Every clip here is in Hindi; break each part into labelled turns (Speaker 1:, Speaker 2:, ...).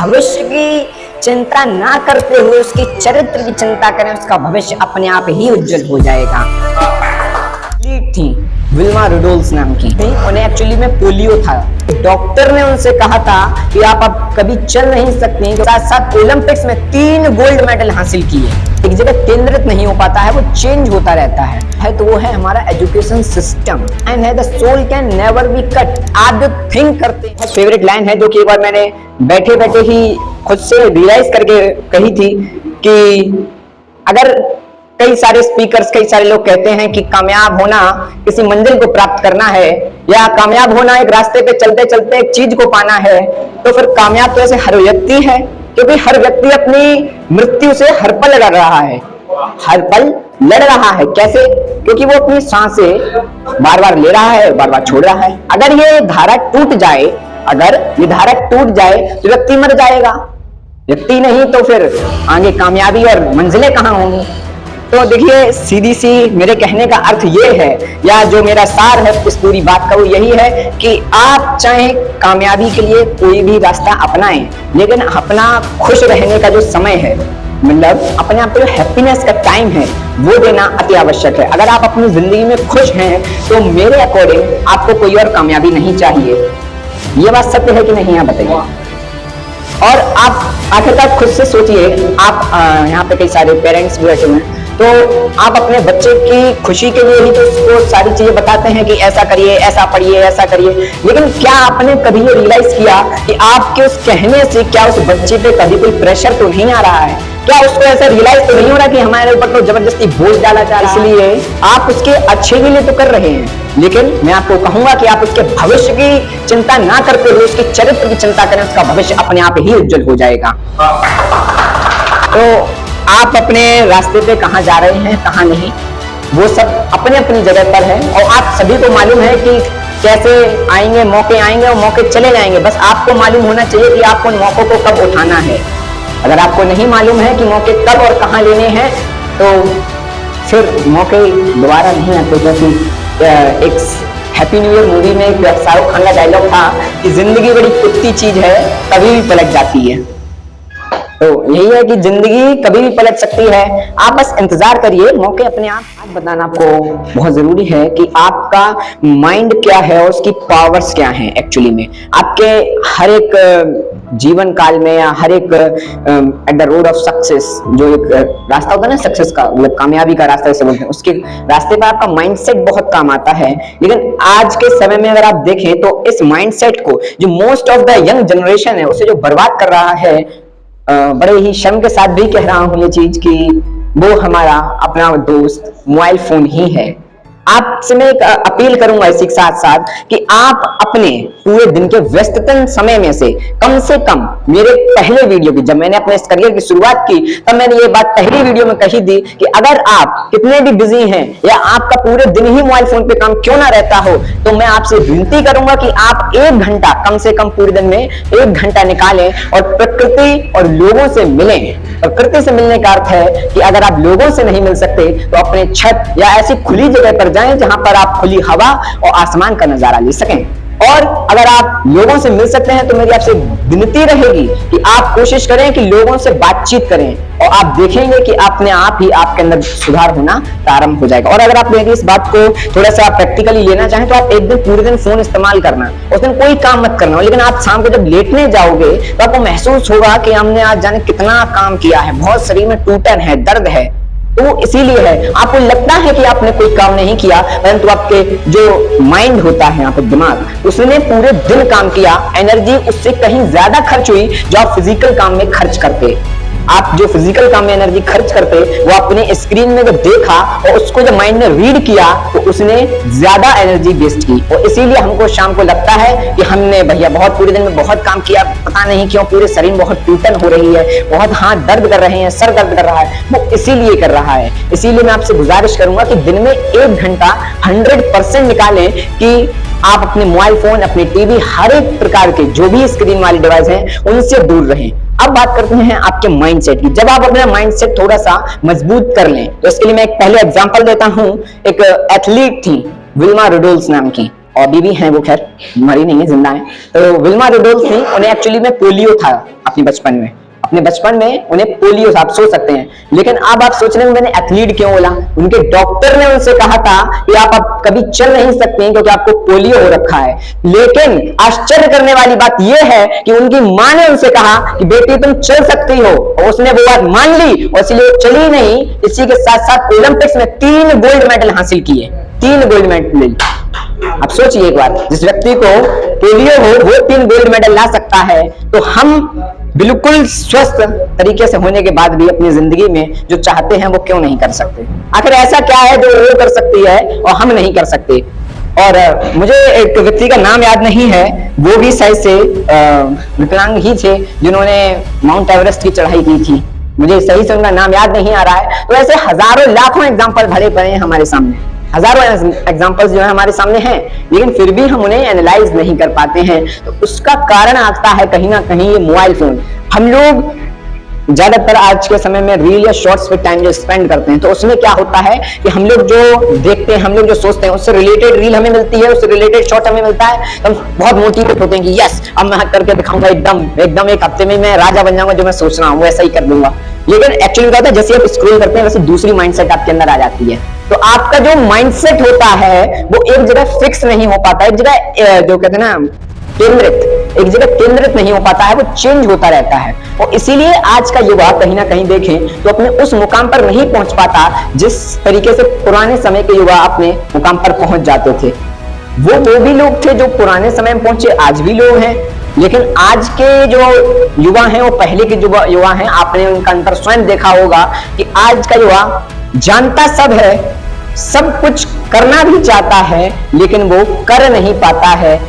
Speaker 1: भविष्य की चिंता ना करते हुए उसकी चरित्र की चिंता करें, उसका भविष्य अपने आप ही उज्जवल हो जाएगा। थी विल्मा रुडोल्फ नाम की, उन्हें एक्चुअली में पोलियो था। डॉक्टर ने उनसे कहा था कि आप अब कभी चल नहीं सकती, साथ साथ ओलंपिक्स में 3 गोल्ड मेडल हासिल किए। एक जगह केंद्रित नहीं हो पाता है, वो चेंज होता रहता है तो वो है हमारा एजुकेशन सिस्टम। एंड है the soul can never be cut. आप जो थिंक करते हैं, फेवरेट लाइन है जो कि एक बार मैंने बैठे बैठे ही खुद से रियलाइज करके कही थी कि अगर कई सारे स्पीकर्स, कई सारे लोग कहते हैं कि कामयाब होना किसी मंजिल को प्राप्त करना है, या कामयाब होना एक रास्ते पे चलते चलते एक चीज को पाना है, तो फिर कामयाब तो ऐसे हर व्यक्ति है, क्योंकि हर व्यक्ति अपनी मृत्यु से हर पल लड़ रहा है। हर पल लड़ रहा है कैसे? क्योंकि वो अपनी सांसें बार बार ले रहा है, बार बार छोड़ रहा है। अगर ये धारा टूट जाए, तो व्यक्ति मर जाएगा। व्यक्ति नहीं तो फिर आगे कामयाबी और मंजिलें कहां होंगी? तो देखिए, सीधी सी मेरे कहने का अर्थ ये है, या जो मेरा सार है इस पूरी बात का वो यही है कि आप चाहे कामयाबी के लिए कोई भी रास्ता अपनाएं, लेकिन अपना खुश रहने का जो समय है, मतलब अपने आप को जो हैप्पीनेस का टाइम है, वो देना अति आवश्यक है। अगर आप अपनी जिंदगी में खुश हैं तो मेरे अकॉर्डिंग आपको कोई और कामयाबी नहीं चाहिए। ये बात सत्य है कि नहीं, आप बताइए। और आप आखिरकार खुद से सोचिए, आप यहाँ पे कई सारे पेरेंट्स भी बैठे हुए हैं, तो आप अपने बच्चे की खुशी के लिए ही तो उसको सारी चीजें बताते हैं कि ऐसा करिए, ऐसा पढ़िए, ऐसा करिए, लेकिन क्या आपने कभी ये रियलाइज किया कि आपके उस कहने से क्या उस बच्चे पे कभी कोई प्रेशर तो नहीं आ रहा है? क्या उसको ऐसा रियलाइज तो नहीं हो रहा कि हमारे ऊपर तो जबरदस्ती बोझ डाला जा रहा है? इसलिए आप उसके अच्छे के लिए तो कर रहे हैं, लेकिन मैं आपको कहूंगा कि आप उसके भविष्य की चिंता ना करते हुए उसके चरित्र की चिंता करें, उसका भविष्य अपने आप ही उज्जवल हो जाएगा। तो आप अपने रास्ते पे कहां जा रहे हैं, कहां नहीं, वो सब अपने अपनी जगह पर है, और आप सभी को मालूम है कि कैसे आएंगे मौके, आएंगे और मौके चले जाएंगे। बस आपको मालूम होना चाहिए कि आपको उन मौकों को कब उठाना है। अगर आपको नहीं मालूम है कि मौके कब और कहां लेने हैं, तो फिर मौके दोबारा नहीं आते। क्योंकि एक हैप्पी न्यू ईयर मूवी में एक शाहरुख खान का डायलॉग था कि जिंदगी बड़ी कुत्ती चीज है, कभी भी पलट जाती है। तो यही है कि जिंदगी कभी भी पलट सकती है, आप बस इंतजार करिए, मौके अपने आप। आज बताना आपको बहुत जरूरी है कि आपका माइंड क्या है और उसकी पावर्स क्या हैं। एक्चुअली में आपके हर एक जीवन काल में, या हर एक at the road of success, जो एक रास्ता होता है ना सक्सेस का, मतलब कामयाबी का रास्ता जैसे बोलते हैं, उसके रास्ते पर आपका माइंडसेट बहुत काम आता है। लेकिन आज के समय में अगर आप देखें तो इस माइंडसेट को जो most of the young generation है, उसे जो बर्बाद कर रहा है, बड़े ही शर्म के साथ भी कह रहा हूं ये चीज कि वो हमारा अपना दोस्त मोबाइल फोन ही है। आपसे मैं एक अपील करूंगा इसी के साथ साथ कि आप अपने पूरे दिन के व्यस्ततम समय में से कम मेरे पहले वीडियो की, जब मैंने अपने इस करियर की शुरुआत की, तब मैंने ये बात पहली वीडियो में कही थी कि अगर आप कितने भी बिजी हैं या आपका पूरे दिन ही मोबाइल फोन पे काम क्यों ना रहता हो, तो मैं आपसे विनती करूंगा कि आप 1 घंटा कम से कम पूरे दिन में 1 घंटा निकालें और प्रकृति और लोगों से मिलें। प्रकृति से मिलने का अर्थ है कि अगर आप लोगों से नहीं मिल सकते तो अपने छत या ऐसी खुली जगह पर जाएं जहां पर आप खुली हवा और आसमान का नजारा ले सकें। और अगर आप लोगों से मिल सकते हैं तो मेरी आपसे विनती रहेगी कि आप कोशिश करें कि लोगों से बातचीत करें, और आप देखेंगे कि अपने आप ही आपके अंदर सुधार होना प्रारंभ हो जाएगा। और अगर आप मेरी इस बात को थोड़ा सा प्रैक्टिकली लेना चाहें तो आप एक दिन पूरे दिन फोन इस्तेमाल करना, उस दिन कोई काम मत करना, लेकिन आप शाम को जब लेटने जाओगे तो आपको महसूस होगा कि हमने आज जाने कितना काम किया है, बहुत शरीर में टूटन है, दर्द है। तो इसीलिए है, आपको लगता है कि आपने कोई काम नहीं किया, परंतु आपके जो माइंड होता है, यहाँ पे दिमाग, उसने पूरे दिन काम किया, एनर्जी उससे कहीं ज्यादा खर्च हुई जो आप फिजिकल काम में खर्च करते। आप जो फिजिकल काम में एनर्जी खर्च करते, वो अपने स्क्रीन में जब देखा और उसको जब माइंड ने रीड किया तो उसने ज्यादा एनर्जी वेस्ट की। और इसीलिए हमको शाम को लगता है कि हमने भैया बहुत पूरे दिन में बहुत काम किया, पता नहीं क्यों पूरे शरीर में बहुत टूटन हो रही है, बहुत हाथ दर्द कर रहे हैं, सर दर्द कर रहा है, वो इसीलिए कर रहा है। इसीलिए मैं आपसे गुजारिश करूंगा कि दिन में 1 घंटा 100% निकालें कि आप अपने मोबाइल फोन, अपने टीवी, हर एक प्रकार के जो भी स्क्रीन वाले डिवाइस हैं उनसे दूर रहें। अब बात करते हैं आपके माइंडसेट की। जब आप अपना माइंडसेट थोड़ा सा मजबूत कर लें, तो इसके लिए मैं एक पहले एग्जांपल देता हूं। एक एथलीट थी विल्मा रुडोल्फ नाम की, और बीवी हैं वो, खैर मरी नहीं है, जिंदा है। तो विल्मा रुडोल्फ थी, उन्हें एक्चुअली में पोलियो था अपने बचपन में। अपने बचपन में उन्हें पोलियो था, आप सोच सकते हैं। लेकिन अब आप सोच रहे हैं मैंने एथलीट क्यों बोला, उनके डॉक्टर ने उनसे कहा था कि आप अब कभी चल नहीं सकते हैं क्योंकि आपको पोलियो हो रखा है। लेकिन आश्चर्य करने वाली बात यह है कि उनकी मां ने उनसे कहा कि बेटी तुम चल सकती हो, और उसने वो बात मान ली और इसलिए वो चली नहीं। इसी के साथ साथ ओलंपिक्स में 3 गोल्ड मेडल हासिल किए, 3 गोल्ड मेडल। आप सोचिए एक बार, जिस व्यक्ति को पोलियो हो वो 3 गोल्ड मेडल ला सकता है, तो हम बिल्कुल स्वस्थ तरीके से होने के बाद भी अपनी जिंदगी में जो चाहते हैं वो क्यों नहीं कर सकते? आखिर ऐसा क्या है जो वो कर सकती है और हम नहीं कर सकते? और मुझे एक व्यक्ति का नाम याद नहीं है, वो भी शायद से विकलांग ही थे जिन्होंने माउंट एवरेस्ट की चढ़ाई की थी। मुझे सही से उनका नाम याद नहीं आ रहा है। तो ऐसे हजारों लाखों एग्जाम्पल भरे पड़े हैं हमारे सामने, हजारों एग्जाम्पल्स जो है हमारे सामने हैं, लेकिन फिर भी हम उन्हें एनालाइज नहीं कर पाते हैं। तो उसका कारण आता है कहीं ना कहीं ये मोबाइल फोन। हम लोग ज्यादातर आज के समय में रील या शॉर्ट्स पे टाइम जो स्पेंड करते हैं, तो उसमें क्या होता है कि हम लोग जो देखते हैं, हम लोग जो सोचते हैं, उससे रिलेटेड रील हमें मिलती है, उससे रिलेटेड शॉर्ट हमें मिलता है, तो हम बहुत मोटिवेट होते हैं कि यस अब मैं करके दिखाऊंगा, एकदम एक हफ्ते में मैं राजा बन जाऊंगा, जो मैं सोच रहा हूँ वैसा ही कर दूंगा। लेकिन एक्चुअली क्या होता है, जैसे आप स्क्रॉल करते हैं वैसे दूसरी माइंडसेट आपके अंदर आ जाती है। तो आपका जो माइंडसेट होता है वो एक जगह फिक्स नहीं हो पाता, एक जगह जो कहते हैं ना एक जगह केंद्रित नहीं हो पाता है, वो चेंज होता रहता है। और इसीलिए आज का युवा कहीं ना कहीं देखें तो अपने उस मुकाम पर नहीं पहुंच पाता जिस तरीके से पुराने समय के युवा अपने मुकाम पर पहुंच जाते थे। वो भी लोग थे जो पुराने समय में पहुंचे, आज भी लोग हैं। लेकिन आज के जो युवा हैं वो पहले के जो युवा हैं, आपने उनका अंतर स्वयं देखा होगा कि आज का युवा जानता सब है, सब कुछ करना भी चाहता है, लेकिन वो कर नहीं पाता है।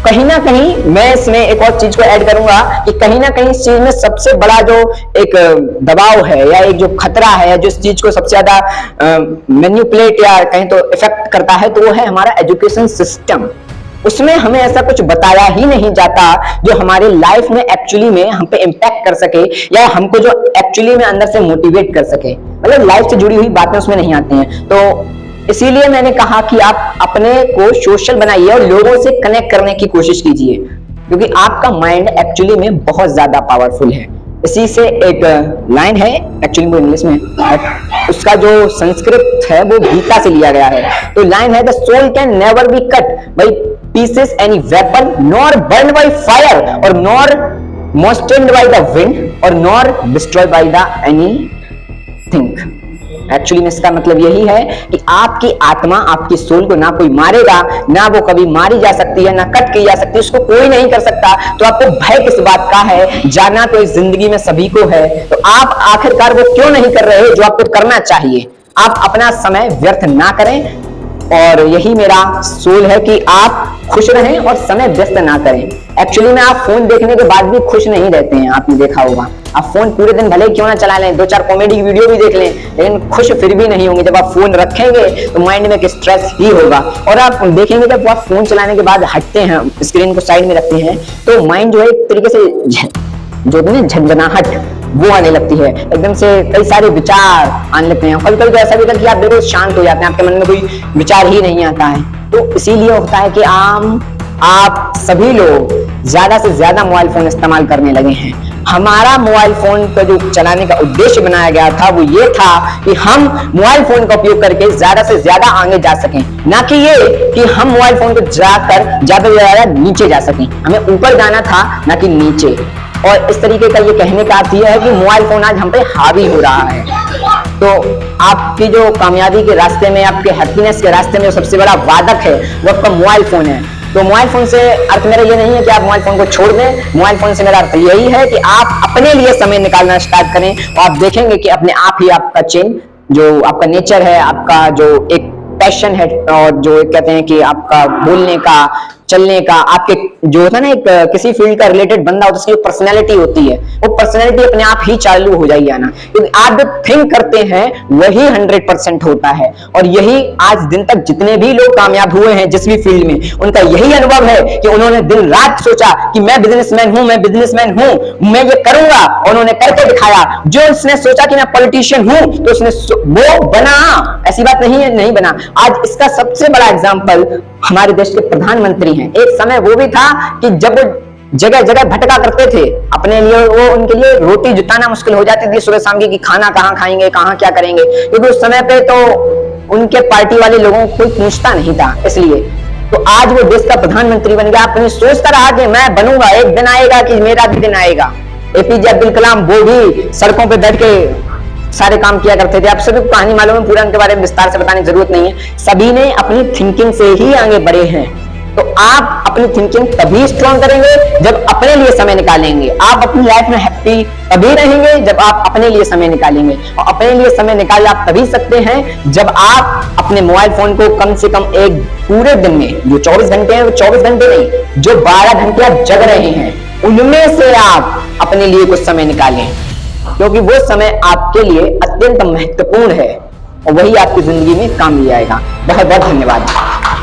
Speaker 1: कहीं ना कहीं मैं इसमें एक और चीज को ऐड करूंगा कि कहीं ना कहीं इस चीज में सबसे बड़ा जो एक दबाव है या एक जो खतरा है या जिस चीज को सबसे ज्यादा मैनिपुलेट या कहीं तो इफेक्ट करता है, तो वो है हमारा एजुकेशन सिस्टम। उसमें हमें ऐसा कुछ बताया ही नहीं जाता जो हमारे लाइफ में एक्चुअली में हम पे इम्पैक्ट कर सके या हमको जो एक्चुअली में अंदर से मोटिवेट कर सके। मतलब लाइफ से जुड़ी हुई बातें उसमें नहीं आती हैं। तो इसीलिए मैंने कहा कि आप अपने को सोशल बनाइए और लोगों से कनेक्ट करने की कोशिश कीजिए, क्योंकि आपका माइंड एक्चुअली में बहुत ज्यादा पावरफुल है। इसी से एक लाइन है, एक्चुअली वो इंग्लिश में, उसका जो संस्कृत है वो गीता से लिया गया है। तो लाइन है, the soul can never be cut by pieces any weapon, nor burn by fire, और nor moistened by the wind, और nor destroy by the anything. Actually में इसका मतलब यही है कि आपकी आत्मा, आपकी सोल को ना कोई मारेगा, ना वो कभी मारी जा सकती है, ना कट की जा सकती है, उसको कोई नहीं कर सकता। तो आपको भय किस बात का है? जाना तो इस जिंदगी में सभी को है। तो आप आखिरकार वो क्यों नहीं कर रहे जो आपको करना चाहिए? आप अपना समय व्यर्थ ना करें, और यही मेरा सोल है कि आप खुश रहें और समय व्यस्त ना करें। एक्चुअली में आप फोन देखने के बाद भी खुश नहीं रहते हैं, आपने देखा होगा। आप फोन पूरे दिन भले क्यों ना चला लें, 2-4 कॉमेडी की वीडियो भी देख लें, लेकिन खुश फिर भी नहीं होंगे। जब आप फोन रखेंगे तो माइंड में एक स्ट्रेस ही होगा। और आप देखेंगे जब आप फोन चलाने के बाद हटते हैं, स्क्रीन को साइड में रखते हैं, तो माइंड जो है एक तरीके से जो झंझनाहट वो आने लगती है, एकदम से कई सारे विचार आने लगते हैं। कभी कभी तो ऐसा भी होता है कि आप बिल्कुल शांत हो जाते हैं, आपके मन में कोई विचार ही नहीं आता है। तो इसीलिए होता है कि आप सभी लोग ज्यादा से ज्यादा मोबाइल फोन इस्तेमाल करने लगे हैं। हमारा मोबाइल फोन का जो चलाने का उद्देश्य बनाया गया था वो ये था कि हम मोबाइल फोन का उपयोग करके ज्यादा से ज्यादा आगे जा सकें, ना कि ये कि हम मोबाइल फोन को जाकर ज्यादा से ज्यादा नीचे जा सकें। हमें ऊपर जाना था, ना कि नीचे। और इस तरीके का ये कहने का अर्थ यह है कि मोबाइल फोन आज हम पे हावी हो रहा है। तो आपकी जो कामयाबी के रास्ते में, आपके हैप्पीनेस के रास्ते में सबसे बड़ा वादक है वो आपका मोबाइल फोन है। तो मोबाइल फोन से अर्थ मेरा ये नहीं है कि आप मोबाइल फोन को छोड़ दें। मोबाइल फोन से मेरा अर्थ यही है कि आप अपने लिए समय निकालना स्टार्ट करें, और आप देखेंगे कि अपने आप ही आपका चेंज, जो आपका नेचर है, आपका जो एक पैशन है, और जो कहते हैं कि आपका बोलने का, चलने का, आपके जो होता है ना, एक किसी फील्ड का रिलेटेड बंदा होता है, उसकी पर्सनैलिटी होती है, वो पर्सनैलिटी अपने आप ही चालू हो जाएगी आना। क्योंकि आप जो थिंक करते हैं वही 100% होता है। और यही आज दिन तक जितने भी लोग कामयाब हुए हैं जिस भी फील्ड में, उनका यही अनुभव है कि उन्होंने दिन रात सोचा कि मैं बिजनेसमैन हूं, मैं बिजनेसमैन हूं, मैं ये करूंगा, और उन्होंने करके दिखाया। जो उसने सोचा कि मैं पॉलिटिशियन हूं, तो उसने वो बना। ऐसी बात नहीं है नहीं बना। आज इसका सबसे बड़ा एग्जाम्पल हमारे देश के प्रधानमंत्री हैं। एक समय वो भी था कि जब जगह जगह भटका करते थे अपने लिए, वो उनके लिए रोटी जुटाना मुश्किल हो जाती थी सुबह शाम की, कि खाना कहाँ खाएंगे, कहाँ क्या करेंगे, क्योंकि उस समय पे तो उनके पार्टी वाले लोगों को कोई पूछता नहीं था। इसलिए तो आज वो देश का प्रधानमंत्री बन गया, अपनी सोचता रहा कि मैं बनूंगा, एक दिन आएगा कि मेरा भी दिन आएगा। एपीजे अब्दुल कलाम वो भी सड़कों पे बैठ के सारे काम किया करते थे। आप सभी को कहानी मालूम है, पूरा उनके बारे में विस्तार से बताने की जरूरत नहीं है। सभी ने अपनी थिंकिंग से ही आगे बढ़े हैं। तो आप अपनी थिंकिंग तभी स्ट्रॉन्ग करेंगे जब अपने लिए समय निकालेंगे। आप अपनी लाइफ में हैप्पी तभी रहेंगे जब आप अपने लिए समय निकालेंगे, और अपने लिए समय निकाल आप तभी सकते हैं जब आप अपने मोबाइल फोन को कम से कम एक पूरे दिन में, जो 24 घंटे हैं वो 24 घंटे नहीं, जो 12 घंटे आप जग रहे हैं उनमें से आप अपने लिए कुछ समय निकालें, क्योंकि वो समय आपके लिए अत्यंत महत्वपूर्ण है और वही आपकी जिंदगी में काम ले आएगा। बहुत बहुत धन्यवाद।